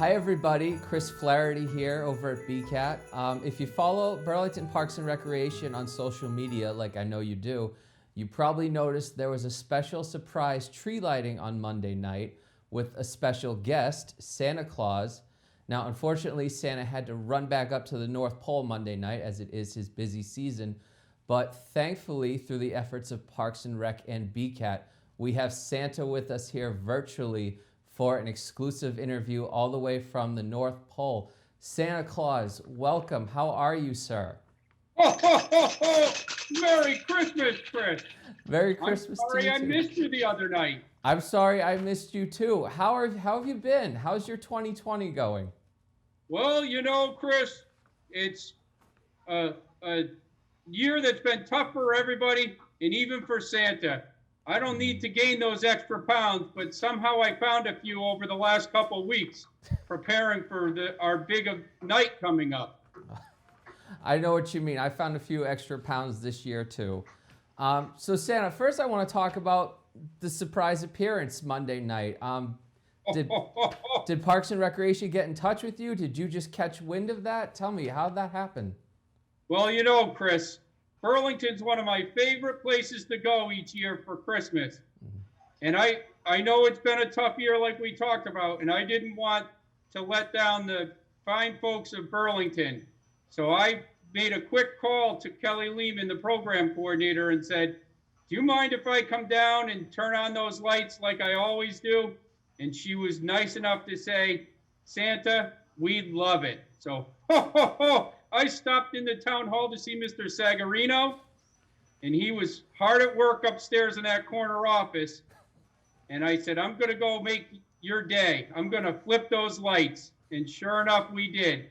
Hi everybody, Chris Flaherty here over at BCAT. If you follow Burlington Parks and Recreation on social media, like I know you do, you probably noticed there was a special surprise tree lighting on Monday night with a special guest, Santa Claus. Now, unfortunately, Santa had to run back up to the North Pole Monday night as it is his busy season. But thankfully, through the efforts of Parks and Rec and BCAT, we have Santa with us here virtually for an exclusive interview all the way from the North Pole. Santa Claus, welcome. How are you, sir? Ho, ho, ho, ho. Merry Christmas, Chris. Merry Christmas to you I'm sorry I too. missed you the other night. I'm sorry I missed you too. How have you been? How's your 2020 going? Well, you know, Chris, it's a year that's been tough for everybody and even for Santa. I don't need to gain those extra pounds, but somehow I found a few over the last couple of weeks preparing for our big night coming up. I know what you mean. I found a few extra pounds this year too. So Santa, first I want to talk about the surprise appearance Monday night. Did Parks and Recreation get in touch with you? Did you just catch wind of that? Tell me, how'd that happen? Well, you know, Chris, Burlington's one of my favorite places to go each year for Christmas. And I know it's been a tough year like we talked about, and I didn't want to let down the fine folks of Burlington. So I made a quick call to Kelly Lehman, the program coordinator, and said, do you mind if I come down and turn on those lights like I always do? And she was nice enough to say, Santa, we'd love it. So, ho, ho, ho. I stopped in the town hall to see Mr. Sagarino, and he was hard at work upstairs in that corner office. And I said, I'm going to go make your day. I'm going to flip those lights. And sure enough, we did.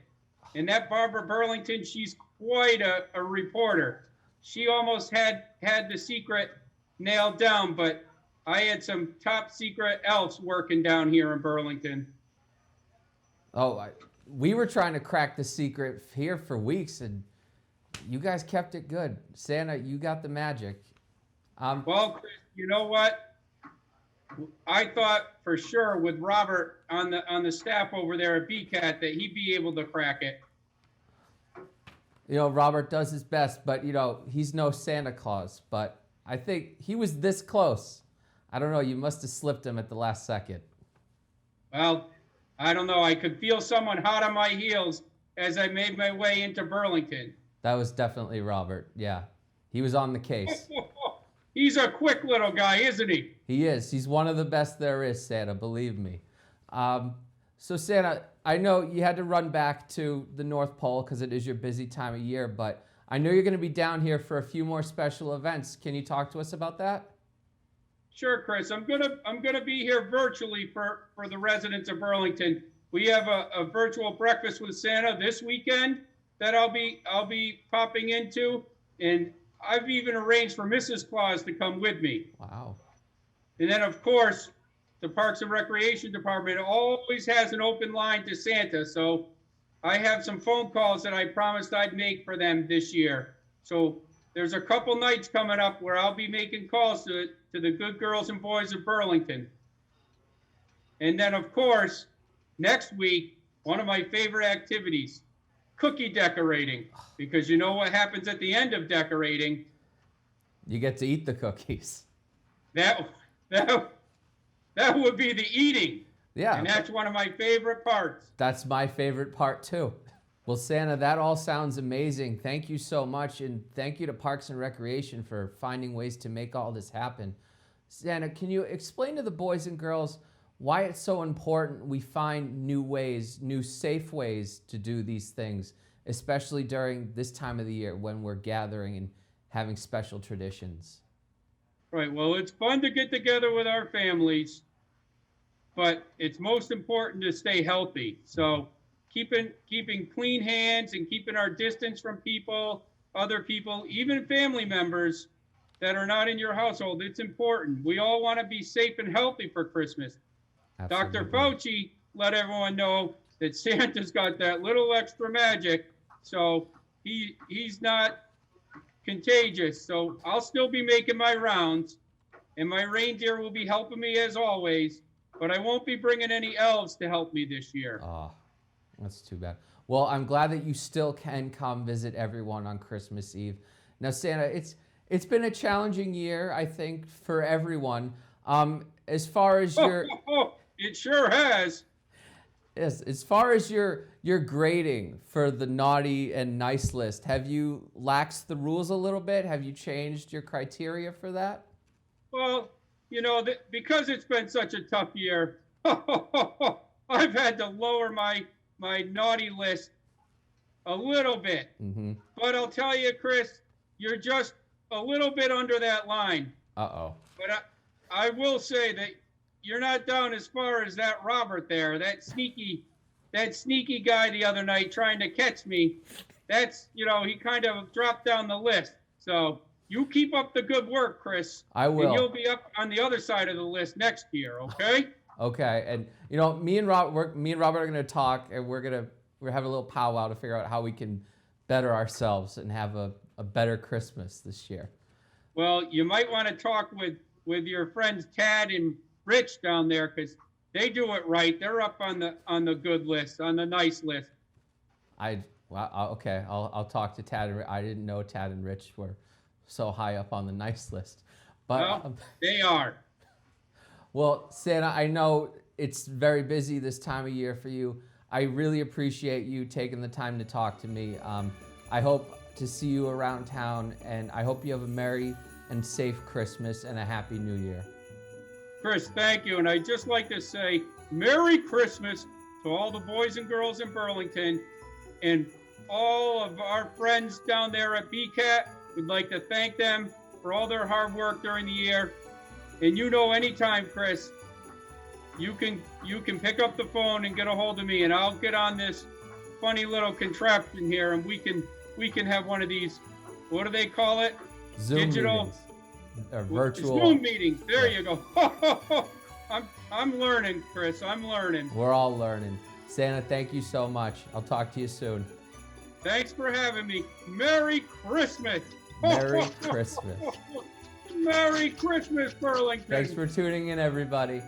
And that Barbara Burlington, she's quite a reporter. She almost had the secret nailed down, but I had some top secret elves working down here in Burlington. We were trying to crack the secret here for weeks, and you guys kept it good. Santa, you got the magic. Well, Chris, you know what? I thought for sure with Robert on the staff over there at BCAT that he'd be able to crack it. You know, Robert does his best, but, you know, he's no Santa Claus. But I think he was this close. I don't know, you must have slipped him at the last second. Well, I don't know. I could feel someone hot on my heels as I made my way into Burlington. That was definitely Robert, yeah. He was on the case. He's a quick little guy, isn't he? He is. He's one of the best there is, Santa, believe me. So Santa, I know you had to run back to the North Pole because it is your busy time of year, but I know you're going to be down here for a few more special events. Can you talk to us about that? Sure, Chris. I'm gonna be here virtually for the residents of Burlington. We have a virtual breakfast with Santa this weekend that I'll be popping into, and I've even arranged for Mrs. Claus to come with me. Wow. And then, of course, the Parks and Recreation Department always has an open line to Santa, so I have some phone calls that I promised I'd make for them this year. So there's a couple nights coming up where I'll be making calls to the good girls and boys of Burlington. And then, of course, next week, one of my favorite activities, cookie decorating. Because you know what happens at the end of decorating? You get to eat the cookies. That would be the eating. Yeah. And that's one of my favorite parts. That's my favorite part too. Well, Santa, that all sounds amazing. Thank you so much, and thank you to Parks and Recreation for finding ways to make all this happen. Santa, can you explain to the boys and girls why it's so important we find new ways, new safe ways to do these things, especially during this time of the year when we're gathering and having special traditions? Right. Well, it's fun to get together with our families, but it's most important to stay healthy. So keeping clean hands and keeping our distance from people, other people, even family members that are not in your household. It's important. We all want to be safe and healthy for Christmas. Absolutely. Dr. Fauci let everyone know that Santa's got that little extra magic, so he's not contagious. So I'll still be making my rounds, and my reindeer will be helping me as always. but I won't be bringing any elves to help me this year. Oh, that's too bad. Well, I'm glad that you still can come visit everyone on Christmas Eve. Now, Santa, it's been a challenging year, I think, for everyone. As far as your It sure has. Yes, as far as your grading for the naughty and nice list, have you laxed the rules a little bit? Have you changed your criteria for that? Well, because it's been such a tough year, I've had to lower my naughty list a little bit. Mm-hmm. But I'll tell you, Chris, you're just a little bit under that line. Uh-oh. But I will say that you're not down as far as that Robert there, that sneaky guy the other night trying to catch me. That's, he kind of dropped down the list. So you keep up the good work, Chris. I will. And you'll be up on the other side of the list next year, okay? Okay. And me and Robert are going to talk, and we're having a little powwow to figure out how we can better ourselves and have a better Christmas this year. Well, you might want to talk with your friends Tad and Rich down there, because they do it right. They're up on the good list, on the nice list. Okay. I'll talk to Tad and Rich. I didn't know Tad and Rich were so high up on the nice list, but well, they are. Well, Santa, I know it's very busy this time of year for you. I really appreciate you taking the time to talk to me. I hope to see you around town, and I hope you have a merry and safe Christmas and a happy New Year. Chris, thank you. And I'd just like to say Merry Christmas to all the boys and girls in Burlington and all of our friends down there at BCAT. We'd like to thank them for all their hard work during the year. And anytime, Chris, you can pick up the phone and get a hold of me, and I'll get on this funny little contraption here, and we can have one of these, what do they call it? Zoom Digital meetings. Or virtual. Zoom meetings. There you go. I'm learning, Chris. I'm learning. We're all learning. Santa, thank you so much. I'll talk to you soon. Thanks for having me. Merry Christmas. Merry Christmas. Merry Christmas, Burlington. Thanks for tuning in, everybody.